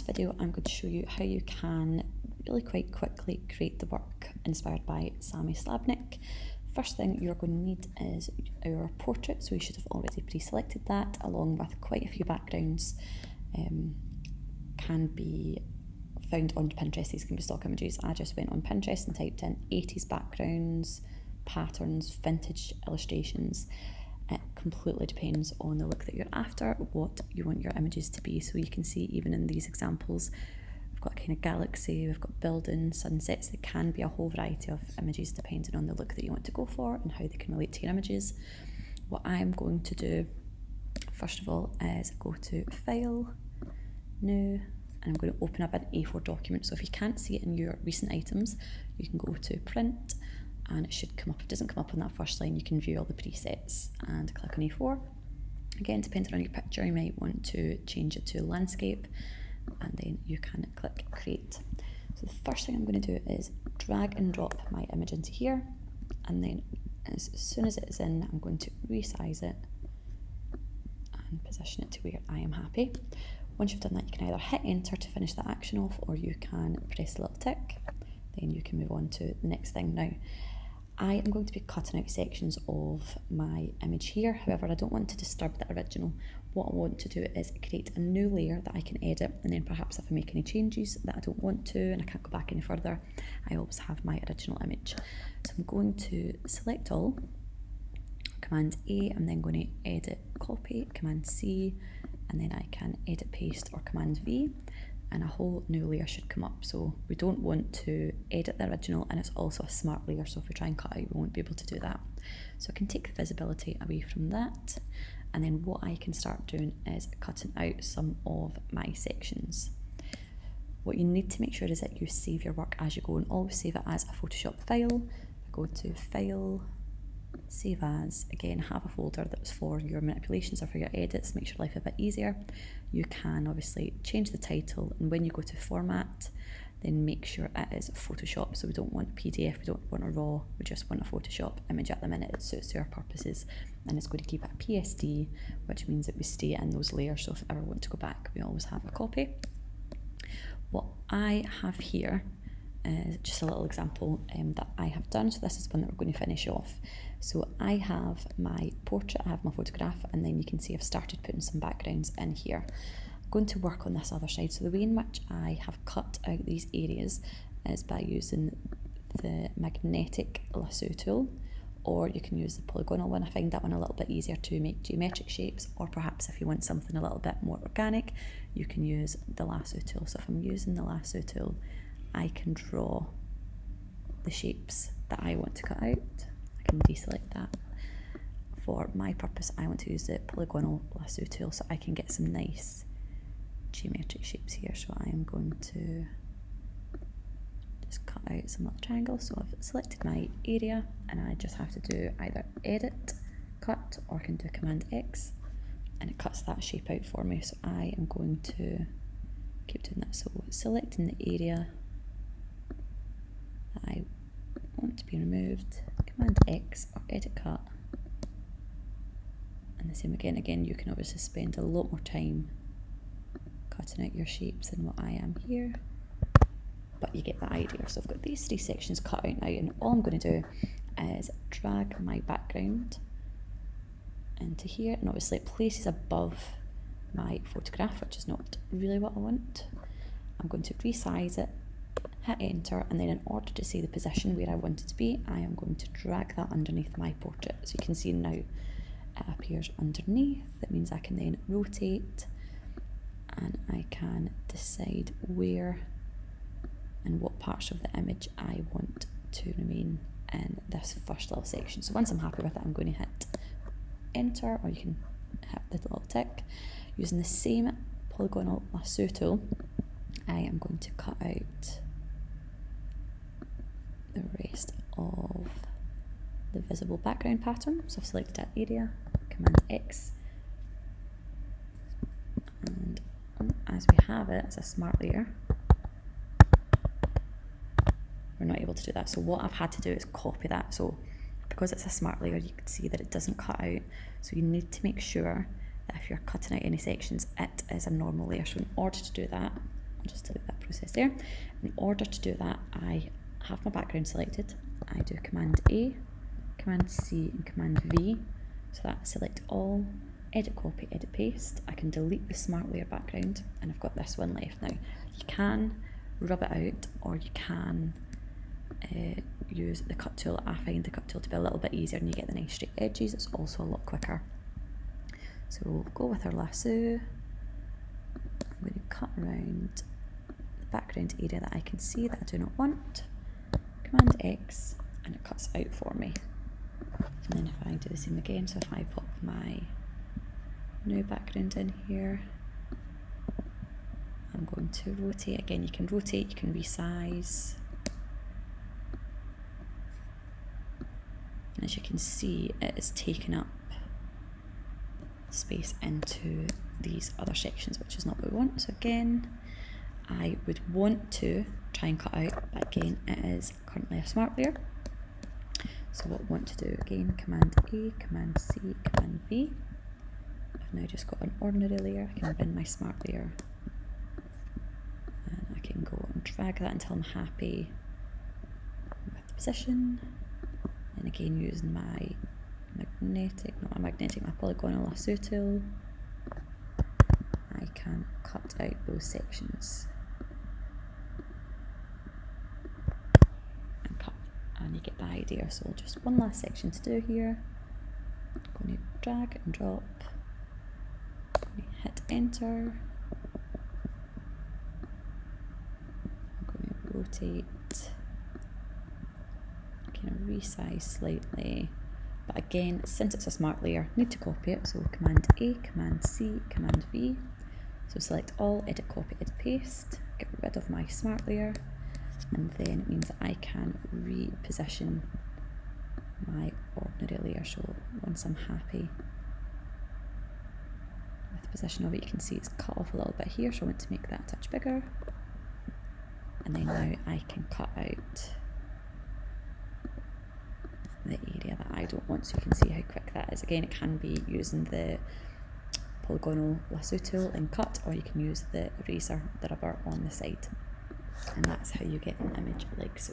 Video I'm going to show you how you can really quite quickly create the work inspired by Sammy Slabbnick. First thing you're going to need is our portrait, so you should have already pre-selected that, along with quite a few backgrounds. Can be found on Pinterest. These can be stock images. I just went on Pinterest and typed in 80s backgrounds, patterns, vintage illustrations. It completely depends on the look that you're after, what you want your images to be. So you can see even in these examples, we've got a kind of galaxy, we've got buildings, sunsets. There can be a whole variety of images depending on the look that you want to go for and how they can relate to your images. What I'm going to do, first of all, is go to File, New, and I'm going to open up an A4 document. So if you can't see it in your recent items, you can go to Print, and it should come up. If it doesn't come up on that first line, you can view all the presets and click on A4. Again, depending on your picture, you might want to change it to landscape, and then you can click Create. So the first thing I'm going to do is drag and drop my image into here, and then as soon as it is in, I'm going to resize it and position it to where I am happy. Once you've done that, you can either hit enter to finish the action off, or you can press the little tick. Then you can move on to the next thing. Now, I am going to be cutting out sections of my image here. However, I don't want to disturb the original. What I want to do is create a new layer that I can edit, and then perhaps if I make any changes that I don't want to and I can't go back any further, I always have my original image. So I'm going to select all, Command A, I'm then going to edit copy, Command C, and then I can edit paste or Command V, and a whole new layer should come up. So we don't want to edit the original, and it's also a smart layer, so if we try and cut out, we won't be able to do that. So I can take the visibility away from that, and then what I can start doing is cutting out some of my sections. What you need to make sure is that you save your work as you go, and always save it as a Photoshop file. I go to File, Save As, again have a folder that's for your manipulations or for your edits, makes your life a bit easier. You can obviously change the title, and when you go to Format, then make sure it is Photoshop. So we don't want PDF, we don't want a RAW, we just want a Photoshop image at the minute. It suits our purposes, and it's going to keep it PSD, which means that we stay in those layers, so if I ever want to go back, we always have a copy. What I have here is just a little example that I have done. So this is one that we're going to finish off. So I have my portrait, I have my photograph, and then you can see I've started putting some backgrounds in here. I'm going to work on this other side. So the way in which I have cut out these areas is by using the magnetic lasso tool, or you can use the polygonal one. I find that one a little bit easier to make geometric shapes, or perhaps if you want something a little bit more organic, you can use the lasso tool. So if I'm using the lasso tool, I can draw the shapes that I want to cut out. I can deselect that. For my purpose, I want to use the polygonal lasso tool so I can get some nice geometric shapes here. So I am going to just cut out some little triangles. So I've selected my area, and I just have to do either Edit, Cut, or I can do Command X, and it cuts that shape out for me. So I am going to keep doing that. So selecting the area I want to be removed, Command X or Edit Cut, and the same again. You can obviously spend a lot more time cutting out your shapes than what I am here, but you get the idea. So I've got these three sections cut out now, and all I'm going to do is drag my background into here, and obviously it places above my photograph, which is not really what I want. I'm going to resize it, hit enter, and then in order to see the position where I want it to be, I am going to drag that underneath my portrait. So you can see now it appears underneath. That means I can then rotate, and I can decide where and what parts of the image I want to remain in this first little section. So once I'm happy with it, I'm going to hit enter, or you can hit the little tick. Using the same polygonal lasso tool, I am going to cut out the rest of the visible background pattern. So I've selected that area, Command X, and as we have it, it's a smart layer. We're not able to do that. So what I've had to do is copy that. So because it's a smart layer, you can see that it doesn't cut out. So you need to make sure that if you're cutting out any sections, it is a normal layer. So in order to do that, I'll just delete that process there. In order to do that, I have my background selected. I do Command A, Command C and Command V. So that select all, edit copy, edit paste. I can delete the smart layer background and I've got this one left now. You can rub it out, or you can use the cut tool. I find the cut tool to be a little bit easier and you get the nice straight edges. It's also a lot quicker. So we'll go with our lasso. I'm going to cut around the background area that I can see that I do not want. Command X and it cuts out for me. And then if I do the same again, so if I pop my new background in here, I'm going to rotate. Again, you can rotate, you can resize. And as you can see, it is taking up space into these other sections, which is not what we want. So again, I would want to try and cut out, but again, it is currently a smart layer. So what I want to do, again, Command A, Command C, Command V. I've now just got an ordinary layer. I can bin my smart layer. And I can go and drag that until I'm happy with the position. And again, using my my polygonal lasso tool, I can cut out those sections. And cut, and you get the idea. So just one last section to do here. I'm going to drag and drop. Hit enter. I'm going to rotate, kind of resize slightly. But again, since it's a smart layer, I need to copy it. So Command A, Command C, Command V. So select all, edit copy, edit paste, get rid of my smart layer, and then it means that I can reposition my ordinary layer. So once I'm happy with the position of it, you can see it's cut off a little bit here, so I want to make that a touch bigger. And then now I can cut out the area that I don't want, so you can see how quick that is. Again, it can be using the polygonal lasso tool and cut, or you can use the eraser, the rubber on the side, and that's how you get an image like so.